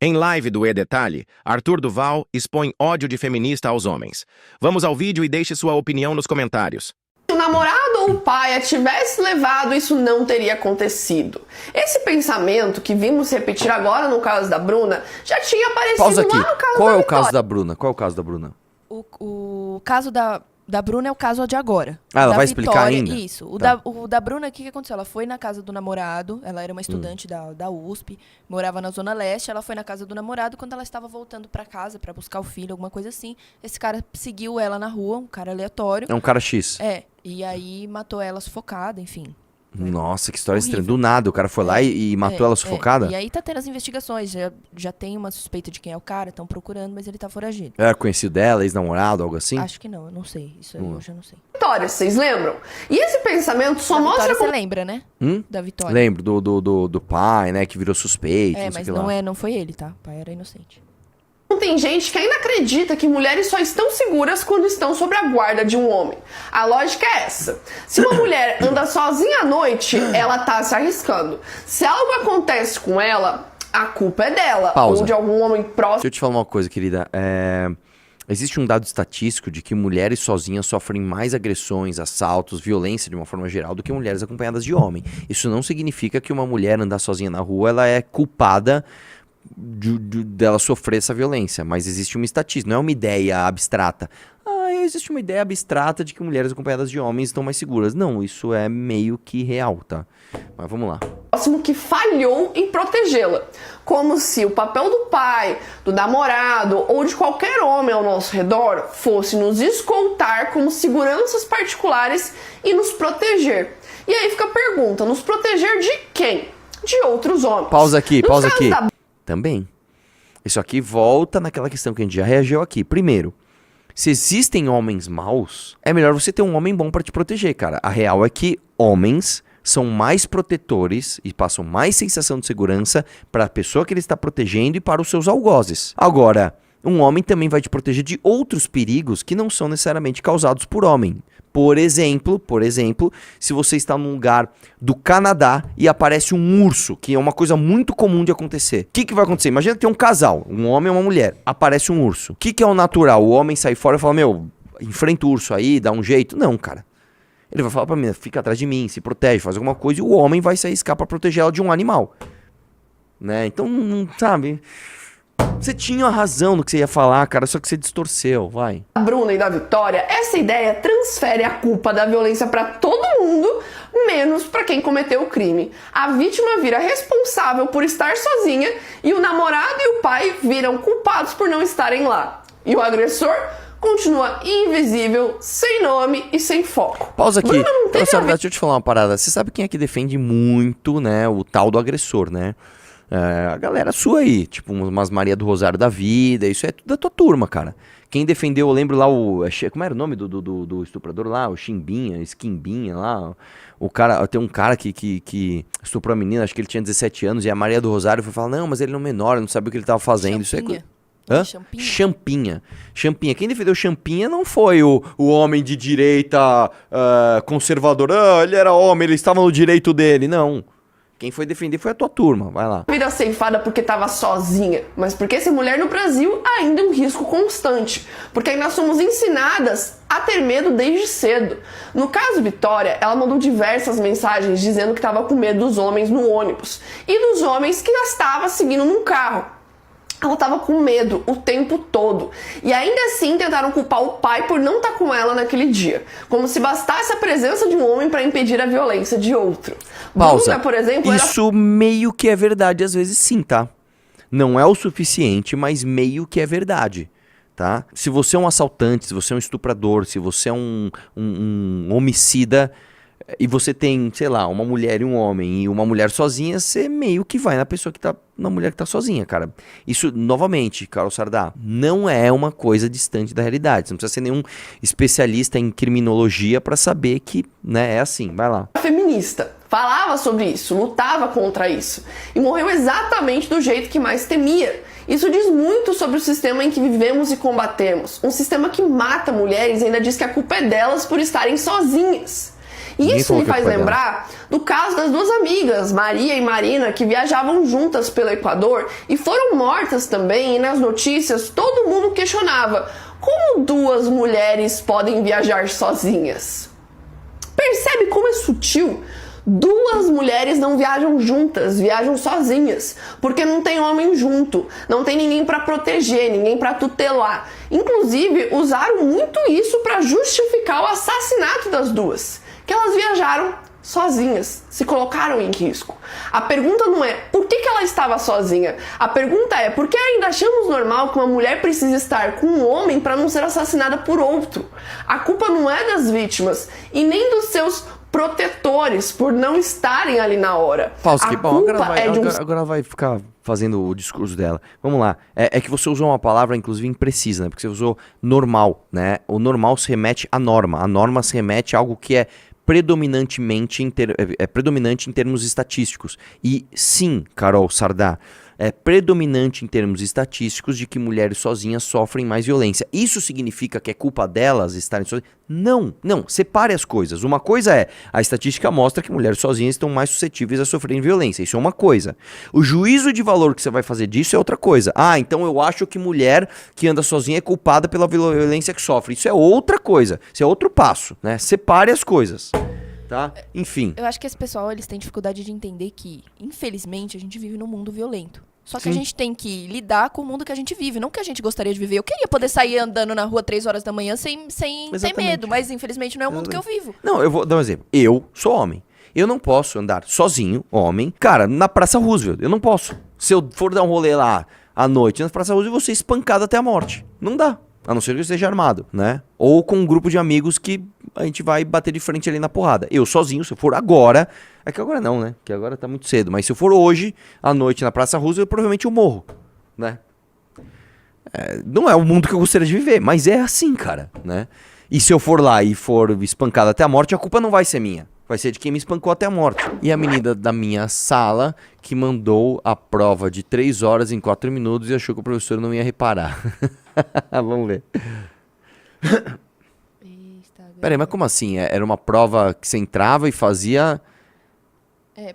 Em live do E-Detalhe, Arthur Duval expõe ódio de feminista aos homens. Vamos ao vídeo e deixe sua opinião nos comentários. Se o namorado ou o pai a tivesse levado, isso não teria acontecido. Esse pensamento que vimos repetir agora no caso da Bruna já tinha aparecido Pausa aqui. lá no caso Qual da é o Vitória. caso da Bruna? Qual é o caso da Bruna? O caso da Bruna é o caso de agora. Ah, ela Da vai explicar Vitória, ainda? Isso. Tá. O da Bruna, o que aconteceu? Ela foi na casa do namorado, ela era uma estudante da USP, morava na Zona Leste, ela foi na casa do namorado, quando ela estava voltando pra casa pra buscar o filho, alguma coisa assim, esse cara seguiu ela na rua, um cara aleatório. É um cara X. E aí matou ela sufocada, enfim. Nossa, que história Horrível. estranha. Do nada, o cara foi lá e matou ela sufocada? E aí tá tendo as investigações, já tem uma suspeita de quem é o cara, estão procurando, mas ele tá foragido. Era conhecido dela, ex-namorado, algo assim? Acho que não, eu não sei, isso aí eu já não sei. Vitória, vocês lembram? E esse pensamento só Da mostra Vitória, como... você lembra, né? Da Vitória. Lembro do pai, né, que virou suspeito, não sei o Mas que lá. não foi ele, tá? O pai era inocente. Tem gente que ainda acredita que mulheres só estão seguras quando estão sob a guarda de um homem. A lógica é essa. Se uma mulher anda sozinha à noite, ela tá se arriscando. Se algo acontece com ela, a culpa é dela. Pausa. Ou de algum homem próximo. Deixa eu te falar uma coisa, querida. Existe um dado estatístico de que mulheres sozinhas sofrem mais agressões, assaltos, violência de uma forma geral do que mulheres acompanhadas de homem. Isso não significa que uma mulher andar sozinha na rua, ela é culpada dela sofrer essa violência, mas existe uma estatística, não é uma ideia abstrata. Existe uma ideia abstrata de que mulheres acompanhadas de homens estão mais seguras. Não, isso é meio que real, tá? Mas vamos lá. Que falhou em protegê-la. Como se o papel do pai, do namorado ou de qualquer homem ao nosso redor fosse nos escoltar como seguranças particulares e nos proteger. E aí fica a pergunta, nos proteger de quem? De outros homens. Pausa aqui, No pausa caso aqui. da Também. Isso aqui volta naquela questão que a gente já reagiu aqui. Primeiro, se existem homens maus, é melhor você ter um homem bom pra te proteger, cara. A real é que homens são mais protetores e passam mais sensação de segurança para a pessoa que ele está protegendo e para os seus algozes. Agora, um homem também vai te proteger de outros perigos que não são necessariamente causados por homem. Por exemplo, se você está num lugar do Canadá e aparece um urso, que é uma coisa muito comum de acontecer. O que vai acontecer? Imagina que tem um casal, um homem e uma mulher, aparece um urso. O que é o natural? O homem sai fora e fala, enfrenta o urso aí, dá um jeito. Não, cara. Ele vai falar pra mim, fica atrás de mim, se protege, faz alguma coisa, e o homem vai se arriscar pra proteger ela de um animal. Né? Então, não sabe... Você tinha a razão no que você ia falar, cara, só que você distorceu, vai. Da Bruna e da Vitória, essa ideia transfere a culpa da violência para todo mundo, menos para quem cometeu o crime. A vítima vira responsável por estar sozinha e o namorado e o pai viram culpados por não estarem lá. E o agressor continua invisível, sem nome e sem foco. Pausa aqui. Bruna não teve a Deixa eu te falar uma parada. Você sabe quem é que defende muito, né, o tal do agressor, né? A galera sua aí, tipo umas Maria do Rosário da vida, isso é tudo da tua turma, cara. Quem defendeu, eu lembro lá como era o nome do estuprador lá? O Chimbinha, Esquimbinha lá. O cara, tem um cara que estuprou a menina, acho que ele tinha 17 anos, e a Maria do Rosário foi falar, não, mas ele não é menor, não sabia o que ele tava fazendo. Champinha. Isso é Champinha. Quem defendeu Champinha não foi o homem de direita conservador. Ele era homem, ele estava no direito dele. Não. Quem foi defender foi a tua turma, vai lá. vida ceifada porque estava sozinha, mas porque ser mulher no Brasil ainda é um risco constante, porque ainda somos ensinadas a ter medo desde cedo. No caso Vitória, ela mandou diversas mensagens dizendo que estava com medo dos homens no ônibus e dos homens que a estava seguindo num carro. Ela estava com medo o tempo todo. E ainda assim tentaram culpar o pai por não estar com ela naquele dia. Como se bastasse a presença de um homem para impedir a violência de outro. Pausa. Bruna, por exemplo, Isso meio que é verdade às vezes sim, tá? Não é o suficiente, mas meio que é verdade, tá? Se você é um assaltante, se você é um estuprador, se você é um homicida... E você tem, sei lá, uma mulher e um homem e uma mulher sozinha, você meio que vai na mulher que tá sozinha, cara. Isso, novamente, Carol Sardá, não é uma coisa distante da realidade. Você não precisa ser nenhum especialista em criminologia pra saber que, né, é assim. Vai lá. feminista, falava sobre isso, lutava contra isso e morreu exatamente do jeito que mais temia. Isso diz muito sobre o sistema em que vivemos e combatemos. Um sistema que mata mulheres e ainda diz que a culpa é delas por estarem sozinhas. E Ninguém isso falou me que é faz culpa dela. lembrar do caso das duas amigas, Maria e Marina, que viajavam juntas pelo Equador e foram mortas também, e nas notícias todo mundo questionava: como duas mulheres podem viajar sozinhas? Percebe como é sutil? Duas mulheres não viajam juntas, viajam sozinhas, porque não tem homem junto, não tem ninguém para proteger, ninguém para tutelar. Inclusive, usaram muito isso para justificar o assassinato das duas, que elas viajaram sozinhas, se colocaram em risco. A pergunta não é por que ela estava sozinha, a pergunta é por que ainda achamos normal que uma mulher precise estar com um homem para não ser assassinada por outro. A culpa não é das vítimas e nem dos seus protetores por não estarem ali na hora. Fausto, A bom, culpa é de um... agora ela vai ficar fazendo o discurso dela. Vamos lá. É que você usou uma palavra, inclusive, imprecisa, né? Porque você usou normal, né? O normal se remete à norma. A norma se remete a algo que é predominante em termos estatísticos. E sim, Carol Sardá, é predominante em termos estatísticos de que mulheres sozinhas sofrem mais violência. Isso significa que é culpa delas estarem sozinhas? Não, separe as coisas. Uma coisa é, a estatística mostra que mulheres sozinhas estão mais suscetíveis a sofrerem violência. Isso é uma coisa. O juízo de valor que você vai fazer disso é outra coisa. Ah, então eu acho que mulher que anda sozinha é culpada pela violência que sofre. Isso é outra coisa. Isso é outro passo, né? Separe as coisas. Tá? Enfim. Eu acho que esse pessoal, eles têm dificuldade de entender que, infelizmente, a gente vive num mundo violento. Só que Sim. a gente tem que lidar com o mundo que a gente vive, não que a gente gostaria de viver. Eu queria poder sair andando na rua 3 horas da manhã sem ter Exatamente. medo, mas infelizmente não é o mundo que eu vivo. Não, eu vou dar um exemplo. Eu sou homem. Eu não posso andar sozinho, homem, cara, na Praça Roosevelt. Eu não posso. Se eu for dar um rolê lá à noite na Praça Roosevelt, eu vou ser espancado até a morte. Não dá. A não ser que eu esteja armado, né? Ou com um grupo de amigos que a gente vai bater de frente ali na porrada. Eu sozinho, se eu for agora... É que agora não, né? Que agora tá muito cedo. Mas se eu for hoje, à noite, na Praça Roosevelt, provavelmente eu morro, né? Não é o mundo que eu gostaria de viver, mas é assim, cara, né? E se eu for lá e for espancado até a morte, a culpa não vai ser minha. Vai ser de quem me espancou até a morte. E a menina da minha sala que mandou a prova de 3 horas em 4 minutos e achou que o professor não ia reparar. Vamos ver. Peraí, mas como assim? Era uma prova que você entrava e fazia...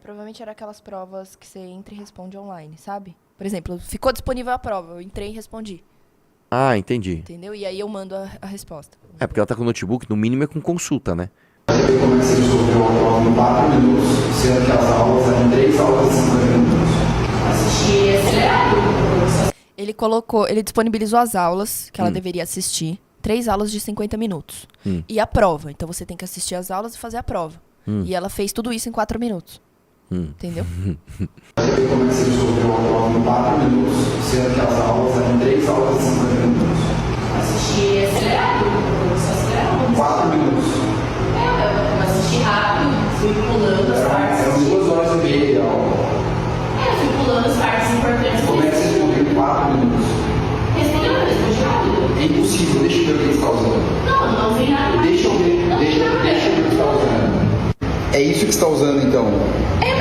Provavelmente era aquelas provas que você entra e responde online, sabe? Por exemplo, ficou disponível a prova, eu entrei e respondi, Ah, entendi. entendeu? E aí eu mando a resposta. É porque ela tá com o notebook, no mínimo é com consulta, né? Eu comecei a resolver uma prova em 4 minutos, sendo que as aulas eram 3 aulas de 50 minutos. Assisti acelerado. Ele disponibilizou as aulas que ela deveria assistir, 3 aulas de 50 minutos. E a prova, então você tem que assistir as aulas e fazer a prova. E ela fez tudo isso em 4 minutos. Entendeu? Eu comecei a resolver uma prova em 4 minutos, sendo que as aulas eram 3 aulas de 50 minutos. Assisti acelerado. Acelerado. 4 minutos. Eu assisti rápido, fui pulando as partes. Eram 2 horas e meia de aula. Eu fui pulando as partes importantes. Como é que você respondeu em 4 minutos? Respondeu, eu respondi rápido. É impossível, deixa eu ver o que você está usando. Não vi nada. Deixa eu ver, deixa eu ver o que você está usando. É isso que você está usando então?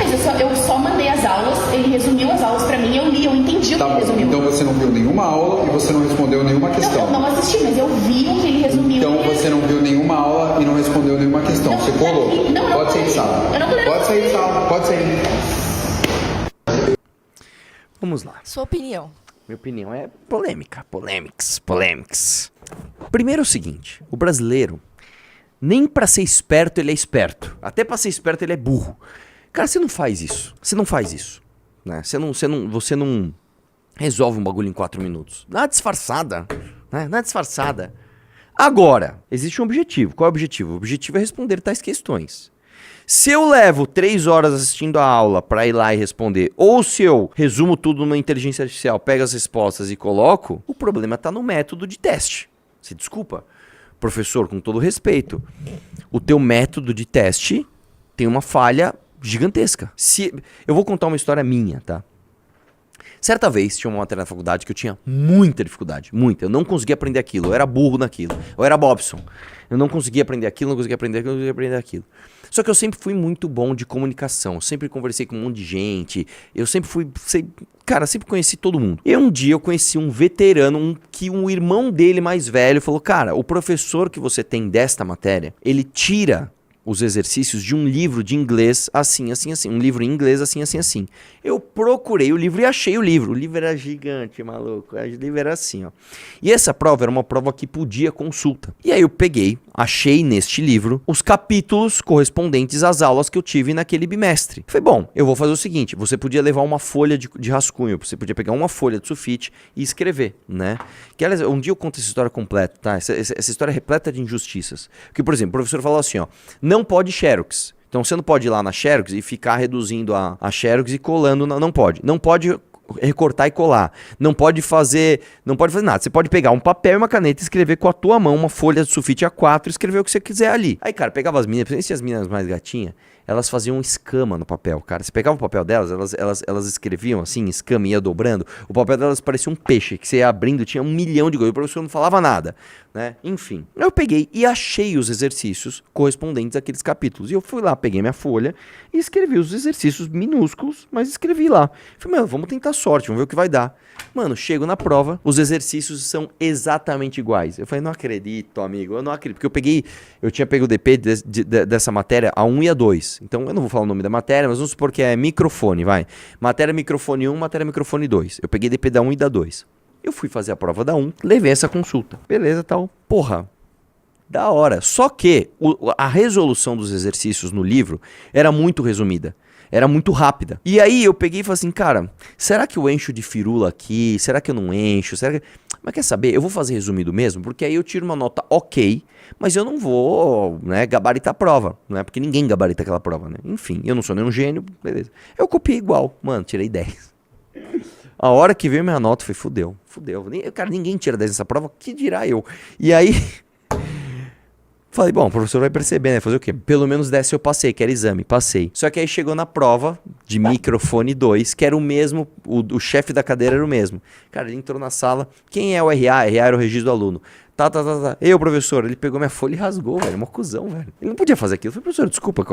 Mas eu só mandei as aulas, ele resumiu as aulas pra mim, eu li, eu entendi Tá o que ele bom, resumiu. então você não viu nenhuma aula e você não respondeu nenhuma questão. Eu não assisti, mas eu vi o que ele resumiu. Então você não viu nenhuma aula e não respondeu nenhuma questão. Você colou. Pode sair de sala. Eu não tô Pode sair de sala, pode sair. Vamos lá. Sua opinião. Minha opinião é polêmica. Polêmicas. Primeiro é o seguinte, o brasileiro, nem pra ser esperto ele é esperto. Até pra ser esperto ele é burro. Cara, você não faz isso. Você não faz isso. Né? Você não resolve um bagulho em 4 minutos. Nada disfarçada. Né? Nada disfarçada. Agora, existe um objetivo. Qual é o objetivo? O objetivo é responder tais questões. Se eu levo 3 horas assistindo a aula pra ir lá e responder, ou se eu resumo tudo numa inteligência artificial, pego as respostas e coloco, o problema tá no método de teste. Você desculpa. Professor, com todo respeito, o teu método de teste tem uma falha gigantesca. Eu vou contar uma história minha, tá? Certa vez tinha uma matéria na faculdade que eu tinha muita dificuldade, muita. Eu não conseguia aprender aquilo, eu era burro naquilo, eu era Bobson. Eu não conseguia aprender aquilo, não conseguia aprender aquilo. Só que eu sempre fui muito bom de comunicação, sempre conversei com um monte de gente, eu sempre sempre conheci todo mundo. E um dia eu conheci um veterano, que um irmão dele mais velho falou, cara, o professor que você tem desta matéria, ele tira os exercícios de um livro de inglês assim, assim, assim. Um livro em inglês assim, assim, assim. Eu procurei o livro e achei o livro. O livro era gigante, maluco. O livro era assim, ó. E essa prova era uma prova que podia consulta. E aí eu peguei, achei neste livro os capítulos correspondentes às aulas que eu tive naquele bimestre. Falei, bom, eu vou fazer o seguinte. Você podia levar uma folha de rascunho. Você podia pegar uma folha de sulfite e escrever, né? Que, aliás, um dia eu conto essa história completa, tá? Essa história é repleta de injustiças. Porque, por exemplo, o professor falou assim, ó. Não pode xerox. Então você não pode ir lá na xerox e ficar reduzindo a xerox e colando. Não pode. Não pode recortar e colar. Não pode fazer nada. Você pode pegar um papel e uma caneta e escrever com a tua mão uma folha de sulfite A4 e escrever o que você quiser ali. Aí, cara, pegava as meninas, principalmente as meninas mais gatinhas, elas faziam escama no papel, cara. Você pegava o papel delas, elas escreviam assim, escama, ia dobrando. O papel delas parecia um peixe, que você ia abrindo, tinha 1 milhão de coisas. O professor não falava nada, né? Enfim. Eu peguei e achei os exercícios correspondentes àqueles capítulos. E eu fui lá, peguei minha folha e escrevi os exercícios minúsculos, mas escrevi lá. Falei, mano, vamos tentar sorte, vamos ver o que vai dar. Mano, chego na prova, os exercícios são exatamente iguais. Eu falei, não acredito, amigo, eu não acredito. Porque eu tinha pego o DP dessa matéria a 1 e a 2. Então, eu não vou falar o nome da matéria, mas vamos supor que é microfone, vai. Matéria microfone 1, matéria microfone 2. Eu peguei DP da 1 e da 2. Eu fui fazer a prova da 1, levei essa consulta. Beleza, tal. Porra, da hora. Só que a resolução dos exercícios no livro era muito resumida. Era muito rápida. E aí eu peguei e falei assim, cara, será que eu encho de firula aqui? Será que eu não encho? Mas quer saber? Eu vou fazer resumido mesmo, porque aí eu tiro uma nota ok, mas eu não vou, né, gabaritar a prova, não é? Porque ninguém gabarita aquela prova, né? Enfim, eu não sou nenhum gênio, beleza. Eu copiei igual, mano, tirei 10. A hora que veio minha nota, eu falei, fudeu. Cara, ninguém tira 10 nessa prova, que dirá eu? E aí... Falei, bom, o professor vai perceber, né? Fazer o quê? Pelo menos 10 eu passei, que era exame, passei. Só que aí chegou na prova de microfone 2, que era o mesmo, o chefe da cadeira era o mesmo. Cara, ele entrou na sala, quem é o RA? RA era o registro do aluno. Tá. Eu, professor, ele pegou minha folha e rasgou, velho, uma cuzão, velho. Ele não podia fazer aquilo. Eu falei, professor, desculpa,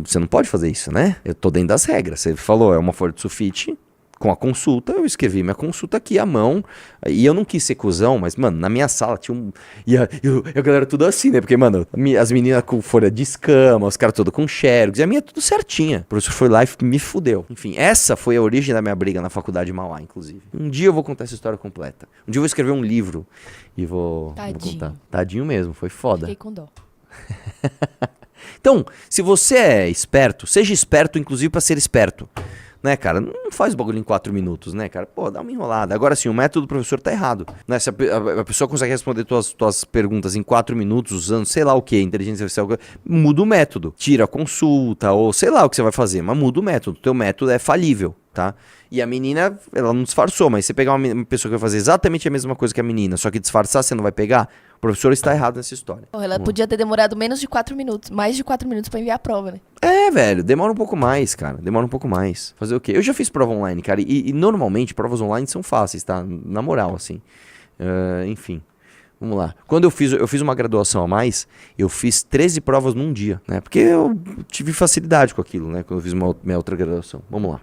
você não pode fazer isso, né? Eu tô dentro das regras. Você falou, é uma folha de sulfite... Com a consulta, eu escrevi minha consulta aqui à mão. E eu não quis ser cuzão, mas, mano, na minha sala tinha um... E a galera tudo assim, né? Porque, mano, as meninas com folha de escama, os caras todos com xerox, e a minha tudo certinha. O professor foi lá e me fudeu. Enfim, essa foi a origem da minha briga na faculdade de Mauá, inclusive. Um dia eu vou contar essa história completa. Um dia eu vou escrever um livro e vou contar. Tadinho mesmo, foi foda. Fiquei com dó. Então, se você é esperto, seja esperto, inclusive, pra ser esperto. Né, cara? Não faz o bagulho em 4 minutos, né, cara? Pô, dá uma enrolada. Agora sim, o método do professor tá errado. Né? Se a pessoa consegue responder tuas perguntas em 4 minutos usando sei lá o que, inteligência artificial, muda o método. Tira a consulta ou sei lá o que você vai fazer, mas muda o método. O teu método é falível, tá? E a menina, ela não disfarçou, mas se você pegar uma pessoa que vai fazer exatamente a mesma coisa que a menina, só que disfarçar você não vai pegar, o professor está errado nessa história. Porra, ela podia ter demorado menos de 4 minutos, mais de 4 minutos pra enviar a prova, né? É, velho, demora um pouco mais, cara. Demora um pouco mais. Fazer o quê? Eu já fiz prova online, cara, e normalmente provas online são fáceis, tá? Na moral, assim. Enfim. Vamos lá. Quando eu fiz uma graduação a mais, eu fiz 13 provas num dia, né? Porque eu tive facilidade com aquilo, né? Quando eu fiz minha outra graduação. Vamos lá.